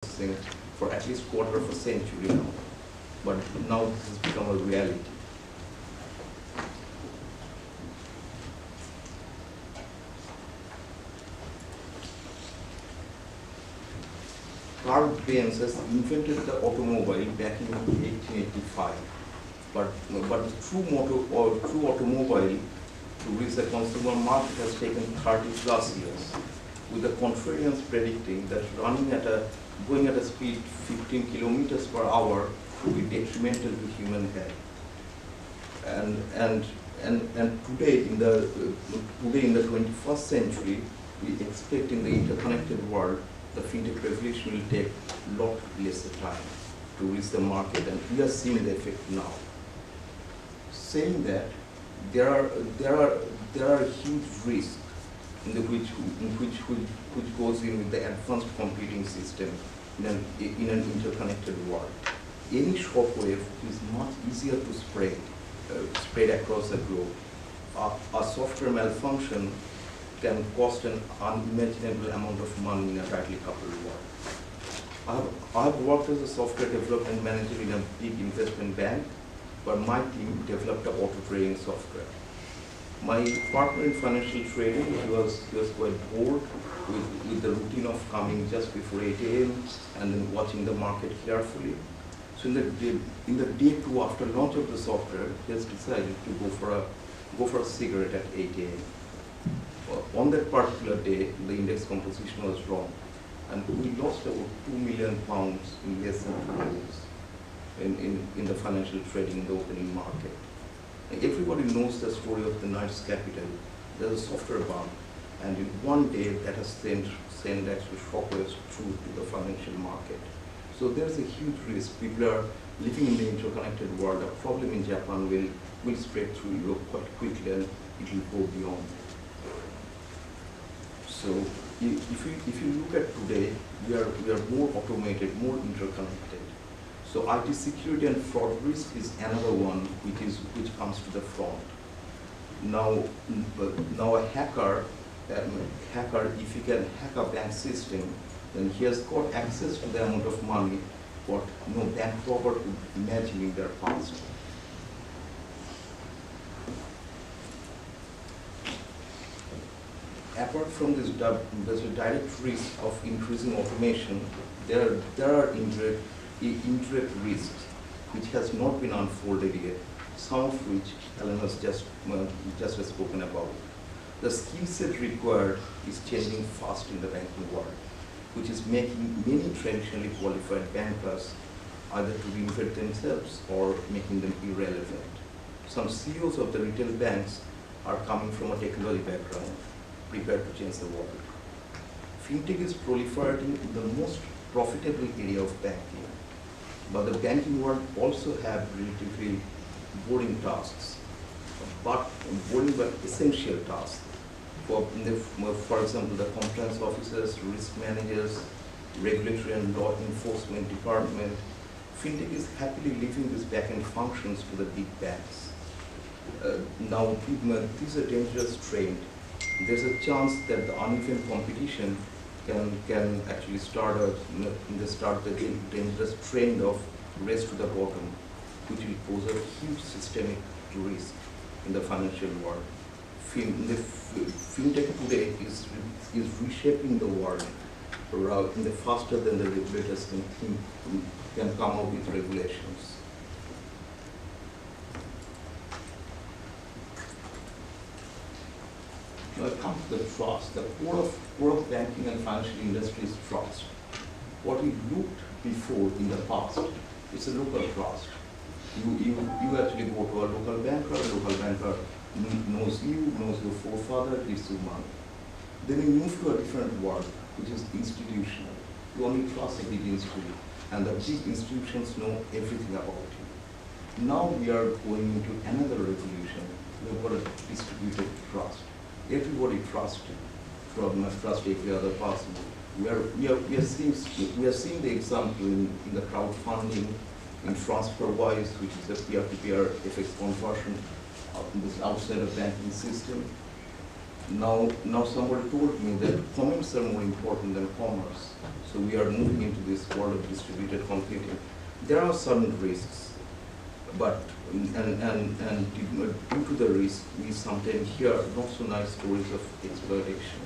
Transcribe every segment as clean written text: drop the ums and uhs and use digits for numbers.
processing for at least quarter of a century now. But now this has become a reality. Carl Benz has invented the automobile back in 1885, but the true automobile to reach the consumer market has taken 30 plus years, with the contrarians predicting that going at a speed 15 kilometers per hour will be detrimental to human health. And today in the 21st century, we expect in the interconnected world the fintech revolution will take a lot less time to reach the market, and we are seeing the effect now. Saying that, there are huge risks which goes in with the advanced computing system in an interconnected world. Any shockwave is much easier to spread across the globe. A software malfunction can cost an unimaginable amount of money in a tightly coupled world. I have worked as a software development manager in a big investment bank, but my team developed an auto trading software. My partner in financial trading, he was quite bored with the routine of coming just before 8 a.m. and then watching the market carefully. So in the day two after launch of the software, he has decided to go for a cigarette at 8 a.m. On that particular day, the index composition was wrong, and we lost about £2 million in less than 2 days in the financial trading in the opening market. Everybody knows the story of the Knights Capital. There's a software bug, and in one day that has sent actual shockwaves through to the financial market. So there's a huge risk. People are living in the interconnected world. A problem in Japan will spread through Europe quite quickly, and it will go beyond. So if you look at today, we are more automated, more interconnected. So IT security and fraud risk is another one which comes to the front. Now a hacker, if he can hack a bank system, then he has got access to the amount of money what no bank robber could imagine in their past. Apart from this direct risk of increasing automation, there are indirect risks which has not been unfolded yet, some of which Alan has just spoken about. The skill set required is changing fast in the banking world, which is making many traditionally qualified bankers either to reinvent themselves or making them irrelevant. Some CEOs of the retail banks are coming from a technology background, prepared to change the world. Fintech is proliferating in the most profitable area of banking, but the banking world also have relatively boring tasks, but essential tasks. For example, the compliance officers, risk managers, regulatory and law enforcement department. Fintech is happily leaving these back-end functions to the big banks. Now, this is a dangerous trend. There's a chance that the uneven competition can actually start the dangerous trend of race to the bottom, which will pose a huge systemic risk in the financial world. Fintech today is reshaping the world faster than the regulators can come out with regulations. Now it comes to the trust. The core of banking and financial industry is trust. What we looked before in the past, it's a local trust. You actually go to a local banker knows you, knows your forefather, gives you money. Then you move to a different world, which is institutional. You only trust a big institution, and the big institutions know everything about you. Now we are going into another revolution. We've got a distributed trust. Everybody trusts every other person. We are seeing the example in the crowdfunding, in TransferWise, which is a peer-to-peer FX conversion in this outside of banking system. Now somebody told me that comments are more important than commerce. So we are moving into this world of distributed computing. There are certain risks, but due to the risk, we sometimes hear not so nice stories of exploitation.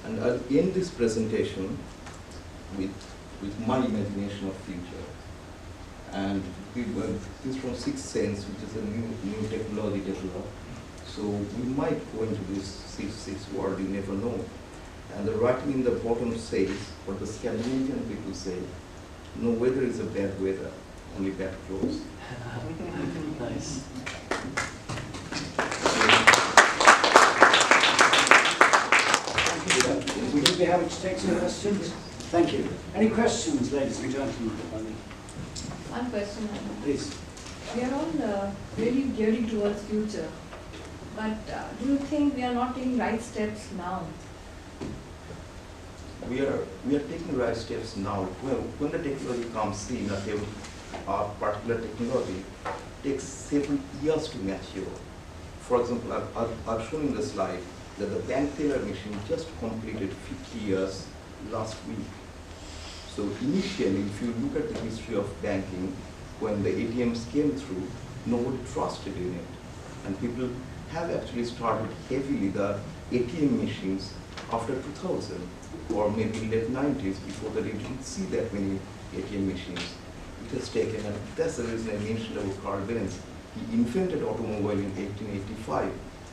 And I'll end this presentation with my imagination of future. And this from Sixth Sense, which is a new technology developed. So we might go into this sixth world, you never know. And the writing in the bottom says, what the Scandinavian people say, no weather is a bad weather, only bad clothes. Nice. Would you be happy to take some questions? Thank you. Any questions, ladies and gentlemen? One question, Please. we are all really gearing towards future, but do you think we are not taking right steps now? We are taking right steps now. When the technology comes in, a particular technology takes several years to mature. For example, I've shown in the slide that the bank teller machine just completed 50 years last week. So initially, if you look at the history of banking, when the ATMs came through, nobody trusted in it. And people have actually started heavily the ATM machines after 2000, or maybe late 90s, before that you didn't see that many ATM machines. It has taken, and that's the reason I mentioned about Carl Benz. He invented automobile in 1885.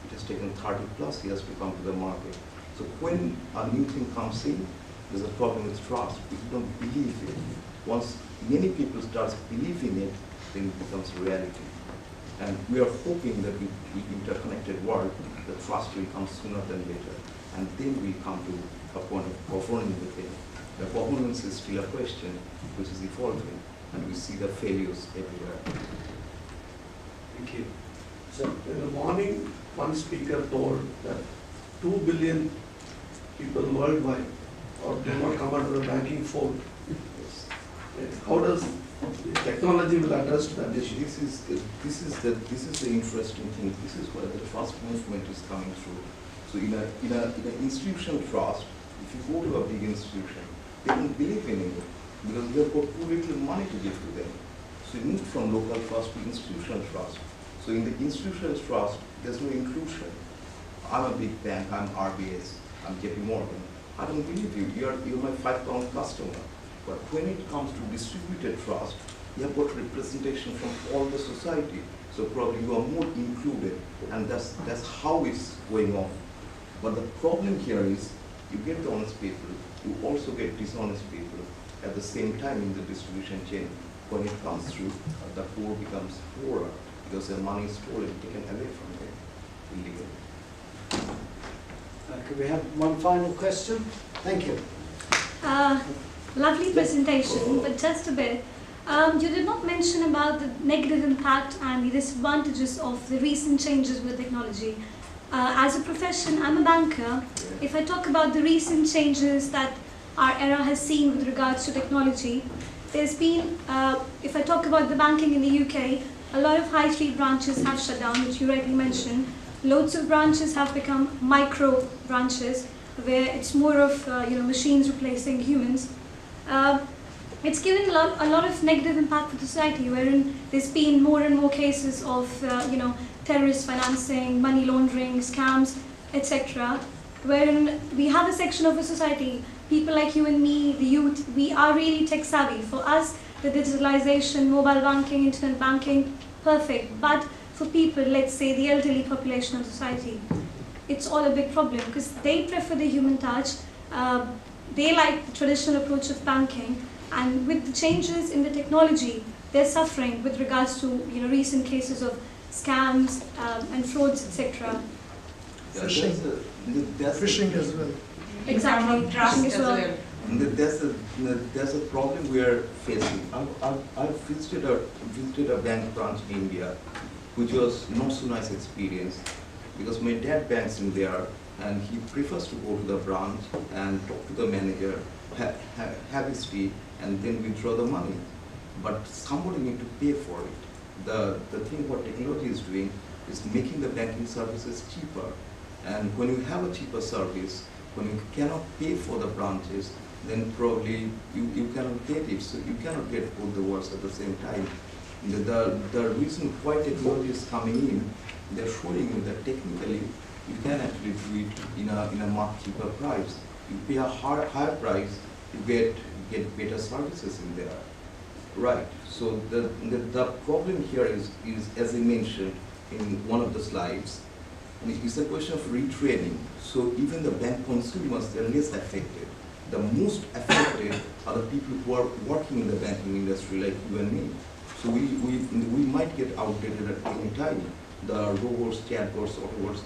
It has taken 30 plus years to come to the market. So when a new thing comes in, there's a problem with trust. People don't believe it. Once many people start believing it, then it becomes reality. And we are hoping that with the interconnected world, the trust will come sooner than later. And then we come to a point of governing the thing. The governance is still a question which is evolving, and we see the failures everywhere. Thank you. So in the morning, one speaker told that 2 billion people worldwide do not come under the banking fold. How does technology will address that issue? This is the interesting thing. This is where the trust movement is coming through. So in an institutional trust, if you go to a big institution, they don't believe in it because you have got too little money to give to them. So you move from local trust to institutional trust. So in the institutional trust, there's no inclusion. I'm a big bank, I'm RBS, I'm JP Morgan. I don't believe you, you're my £5 customer. But when it comes to distributed trust, you have got representation from all the society. So probably you are more included, and that's how it's going on. But the problem here is, you get the honest people, you also get dishonest people at the same time in the distribution chain. When it comes through, the poor becomes poorer because their money is stolen, taken away from them illegally. Could we have one final question? Thank you. Lovely presentation, but just a bit. You did not mention about the negative impact and the disadvantages of the recent changes with technology. As a profession, I'm a banker. If I talk about the recent changes that our era has seen with regards to technology, there's been, if I talk about the banking in the UK, a lot of high street branches have shut down, which you rightly mentioned. Loads of branches have become micro branches, where it's more of machines replacing humans. It's given a lot of negative impact for society, wherein there's been more and more cases of terrorist financing, money laundering, scams, etc. Wherein we have a section of a society, people like you and me, the youth, we are really tech savvy. For us, the digitalization, mobile banking, internet banking, perfect. But for people, let's say the elderly population of society, it's all a big problem because they prefer the human touch. They like the traditional approach of banking, and with the changes in the technology, they're suffering with regards to recent cases of scams and frauds, etc. Phishing as well. Exactly, phishing as well. There's a problem we are facing. I've visited a bank branch in India, which was not so nice experience because my dad banks in there, and he prefers to go to the branch and talk to the manager, have his tea, and then withdraw the money. But somebody need to pay for it. The thing what technology is doing is making the banking services cheaper. And when you have a cheaper service, when you cannot pay for the branches, then probably you cannot get it. So you cannot get both the worlds at the same time. The reason why technology is coming in, they're showing you that technically you can actually do it in a much cheaper price. You pay a higher price to get better services in there. Right. So the problem here is as I mentioned in one of the slides, it's a question of retraining. So even the bank consumers, they're less affected. The most affected are the people who are working in the banking industry, like you and me. So we might get outdated at any time. The robots, chatbots, autobots,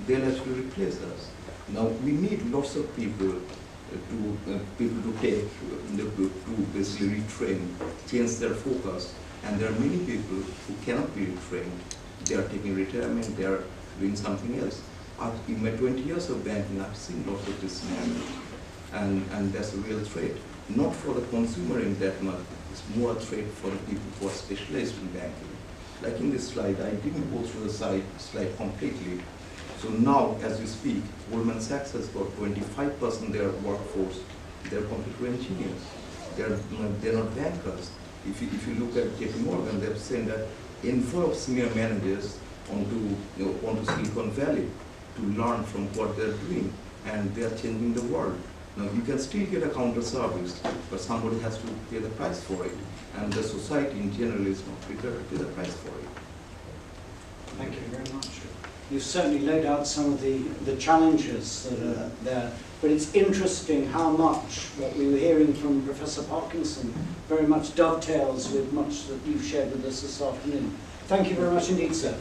they'll actually replace us. Now we need lots of people to basically retrain, change their focus, and there are many people who cannot be retrained. They are taking retirement, they are doing something else. In my 20 years of banking, I've seen lots of this scenario, and that's a real threat. Not for the consumer in that much, it's more a threat for the people who are specialized in banking. Like in this slide, I didn't go through the slide completely. So now, as we speak, Goldman Sachs has got 25% of their workforce, they're computer engineers. They're not bankers. If you look at JP Morgan, they've said that envoy of senior managers onto Silicon Valley to learn from what they're doing, and they're changing the world. Now you can still get a counter service, but somebody has to pay the price for it, and the society in general is not prepared to pay the price for it. Thank you very much. You've certainly laid out some of the challenges that are there, but it's interesting how much what we were hearing from Professor Parkinson very much dovetails with much that you've shared with us this afternoon. Thank you very much indeed, sir.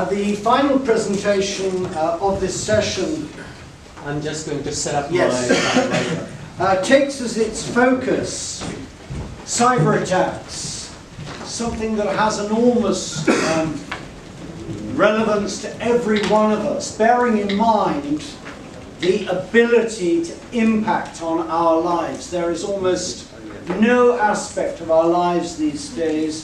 The final presentation of this session I'm just going to set up my takes as its focus cyber attacks, something that has enormous relevance to every one of us, bearing in mind the ability to impact on our lives. There is almost no aspect of our lives these days